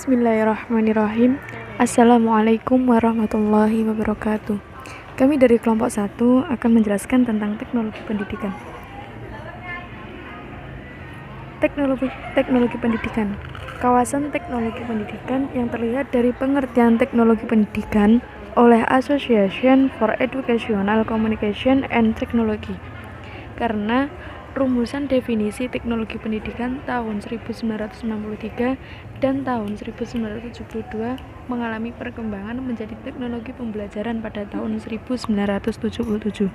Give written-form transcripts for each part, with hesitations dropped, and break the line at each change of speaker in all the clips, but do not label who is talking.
Bismillahirrahmanirrahim. Assalamualaikum warahmatullahi wabarakatuh. Kami dari kelompok 1 akan menjelaskan tentang teknologi pendidikan. Teknologi pendidikan. Kawasan teknologi pendidikan yang terlihat dari pengertian teknologi pendidikan oleh Association for Educational Communication and Technology. Karena rumusan definisi teknologi pendidikan tahun 1963 dan tahun 1972 mengalami perkembangan menjadi teknologi pembelajaran pada tahun 1977.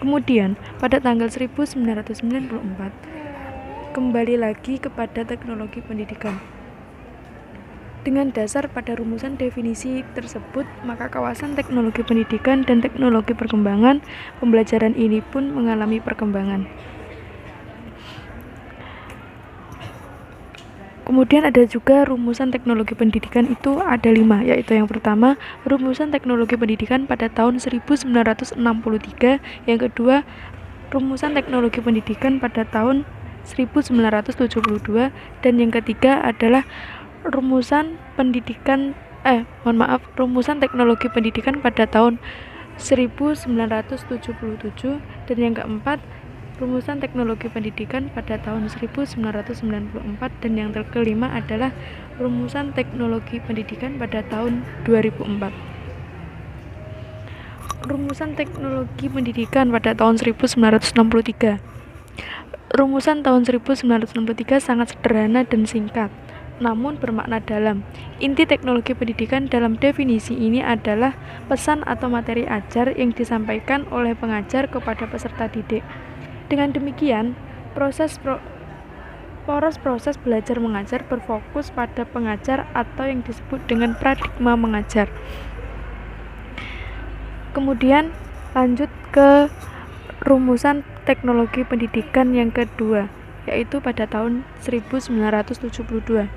Kemudian, pada tanggal 1994, kembali lagi kepada teknologi pendidikan. Dengan dasar pada rumusan definisi tersebut, maka kawasan teknologi pendidikan dan teknologi perkembangan pembelajaran ini pun mengalami perkembangan. Kemudian ada juga rumusan teknologi pendidikan itu ada 5, yaitu yang pertama, rumusan teknologi pendidikan pada tahun 1963, yang kedua, rumusan teknologi pendidikan pada tahun 1972, dan yang ketiga adalah rumusan teknologi pendidikan pada tahun 1977, dan yang keempat, rumusan teknologi pendidikan pada tahun 1994, dan yang kelima adalah rumusan teknologi pendidikan pada tahun 2004. Rumusan teknologi pendidikan pada tahun 1963. Rumusan tahun 1963 sangat sederhana dan singkat, namun bermakna dalam. Inti teknologi pendidikan dalam definisi ini adalah pesan atau materi ajar yang disampaikan oleh pengajar kepada peserta didik. Dengan demikian, proses belajar mengajar berfokus pada pengajar atau yang disebut dengan paradigma mengajar. Kemudian lanjut ke rumusan teknologi pendidikan yang kedua, yaitu pada tahun 1972.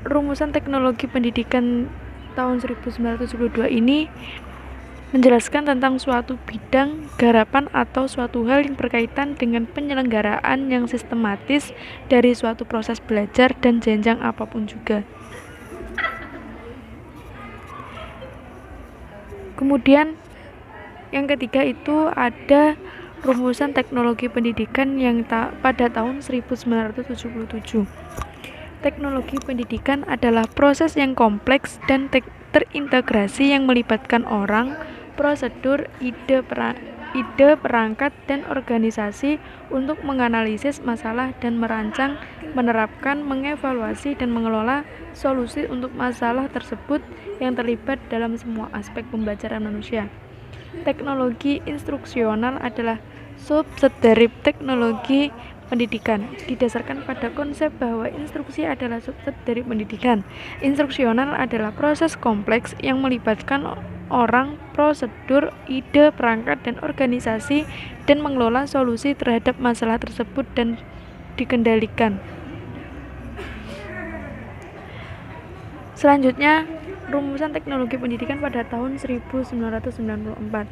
Rumusan teknologi pendidikan tahun 1972 ini menjelaskan tentang suatu bidang garapan atau suatu hal yang berkaitan dengan penyelenggaraan yang sistematis dari suatu proses belajar dan jenjang apapun juga. Kemudian yang ketiga itu ada rumusan teknologi pendidikan yang pada tahun 1977. Teknologi pendidikan adalah proses yang kompleks dan terintegrasi yang melibatkan orang, prosedur, ide, perangkat, dan organisasi untuk menganalisis masalah dan merancang, menerapkan, mengevaluasi, dan mengelola solusi untuk masalah tersebut yang terlibat dalam semua aspek pembelajaran manusia. Teknologi instruksional adalah subset dari teknologi pendidikan, didasarkan pada konsep bahwa instruksi adalah subset dari pendidikan. Instruksional adalah proses kompleks yang melibatkan orang, prosedur, ide, perangkat, dan organisasi, dan mengelola solusi terhadap masalah tersebut dan dikendalikan. Selanjutnya, rumusan teknologi pendidikan pada tahun 1994.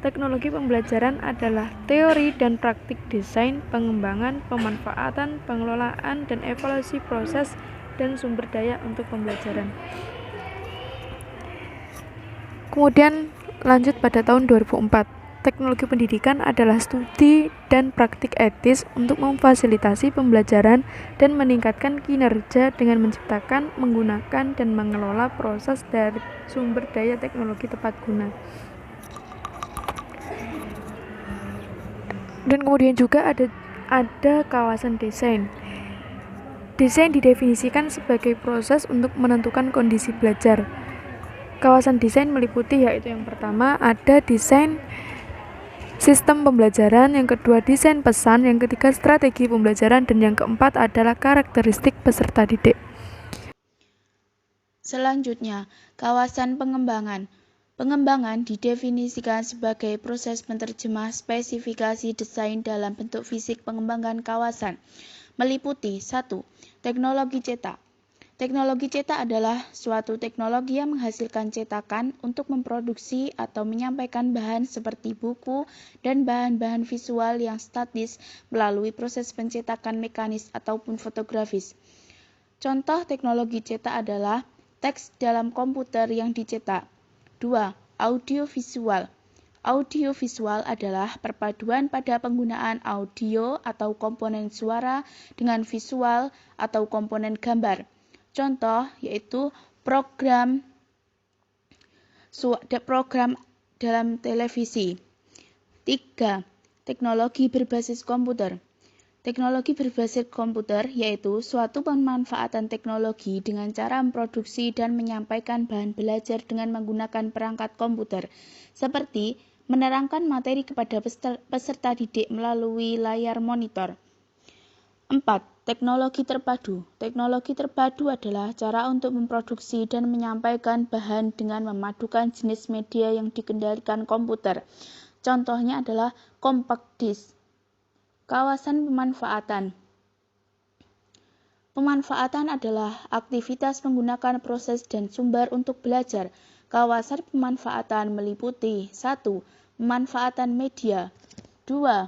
Teknologi pembelajaran adalah teori dan praktik desain, pengembangan, pemanfaatan, pengelolaan, dan evaluasi proses dan sumber daya untuk pembelajaran. Kemudian lanjut pada tahun 2004. Teknologi pendidikan adalah studi dan praktik etis untuk memfasilitasi pembelajaran dan meningkatkan kinerja dengan menciptakan, menggunakan, dan mengelola proses dari sumber daya teknologi tepat guna. Dan kemudian juga ada kawasan desain. Desain didefinisikan sebagai proses untuk menentukan kondisi belajar. Kawasan desain meliputi yaitu yang pertama ada desain sistem pembelajaran, yang kedua desain pesan, yang ketiga strategi pembelajaran, dan yang keempat adalah karakteristik peserta didik.
Selanjutnya, kawasan pengembangan. Pengembangan didefinisikan sebagai proses menerjemah spesifikasi desain dalam bentuk fisik pengembangan kawasan. Meliputi 1. Teknologi cetak. Teknologi cetak adalah suatu teknologi yang menghasilkan cetakan untuk memproduksi atau menyampaikan bahan seperti buku dan bahan-bahan visual yang statis melalui proses pencetakan mekanis ataupun fotografis. Contoh teknologi cetak adalah teks dalam komputer yang dicetak. 2. Audiovisual. Audiovisual adalah perpaduan pada penggunaan audio atau komponen suara dengan visual atau komponen gambar. Contoh yaitu program dalam televisi. 3. Teknologi berbasis komputer. Teknologi berbasis komputer yaitu suatu pemanfaatan teknologi dengan cara memproduksi dan menyampaikan bahan belajar dengan menggunakan perangkat komputer, seperti menerangkan materi kepada peserta didik melalui layar monitor. 4. Teknologi terpadu. Teknologi terpadu adalah cara untuk memproduksi dan menyampaikan bahan dengan memadukan jenis media yang dikendalikan komputer. Contohnya adalah compact disc. Kawasan pemanfaatan. Pemanfaatan adalah aktivitas menggunakan proses dan sumber untuk belajar. Kawasan pemanfaatan meliputi 1. Pemanfaatan media. 2.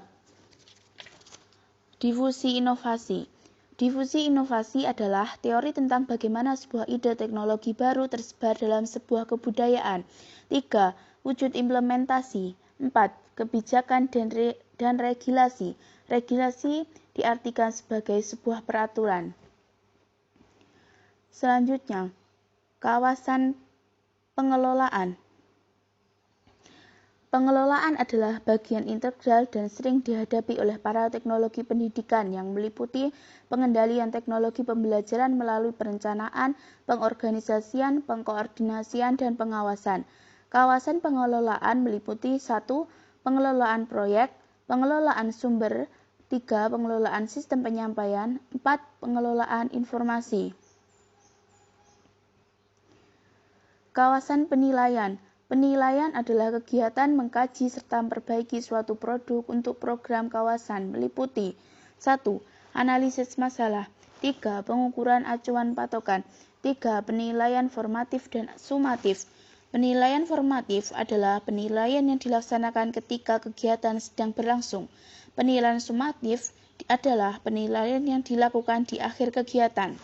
Difusi inovasi. Difusi inovasi adalah teori tentang bagaimana sebuah ide teknologi baru tersebar dalam sebuah kebudayaan. 3. Wujud implementasi. 4. Kebijakan dan regulasi. Regulasi diartikan sebagai sebuah peraturan. Selanjutnya, kawasan pengelolaan. Pengelolaan adalah bagian integral dan sering dihadapi oleh para teknologi pendidikan yang meliputi pengendalian teknologi pembelajaran melalui perencanaan, pengorganisasian, pengkoordinasian, dan pengawasan. Kawasan pengelolaan meliputi 1. Pengelolaan proyek, pengelolaan sumber, 3. Pengelolaan sistem penyampaian, 4. Pengelolaan informasi. Kawasan penilaian. Penilaian adalah kegiatan mengkaji serta memperbaiki suatu produk untuk program kawasan meliputi 1. Analisis masalah, 3. Pengukuran acuan patokan, 3. Penilaian formatif dan sumatif. Penilaian formatif adalah penilaian yang dilaksanakan ketika kegiatan sedang berlangsung. Penilaian sumatif adalah penilaian yang dilakukan di akhir kegiatan.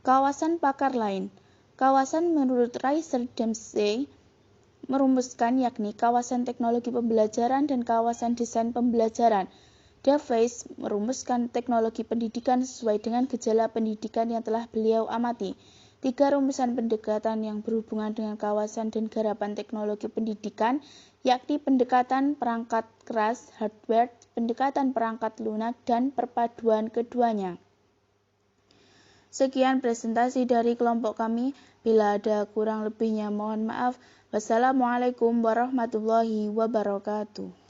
Kawasan pakar lain. Kawasan menurut Raiser Dempsey merumuskan yakni kawasan teknologi pembelajaran dan kawasan desain pembelajaran. Davies merumuskan teknologi pendidikan sesuai dengan gejala pendidikan yang telah beliau amati. 3 rumusan pendekatan yang berhubungan dengan kawasan dan garapan teknologi pendidikan, yakni pendekatan perangkat keras, hardware, pendekatan perangkat lunak, dan perpaduan keduanya. Sekian presentasi dari kelompok kami. Bila ada kurang lebihnya mohon maaf. Wassalamualaikum warahmatullahi wabarakatuh.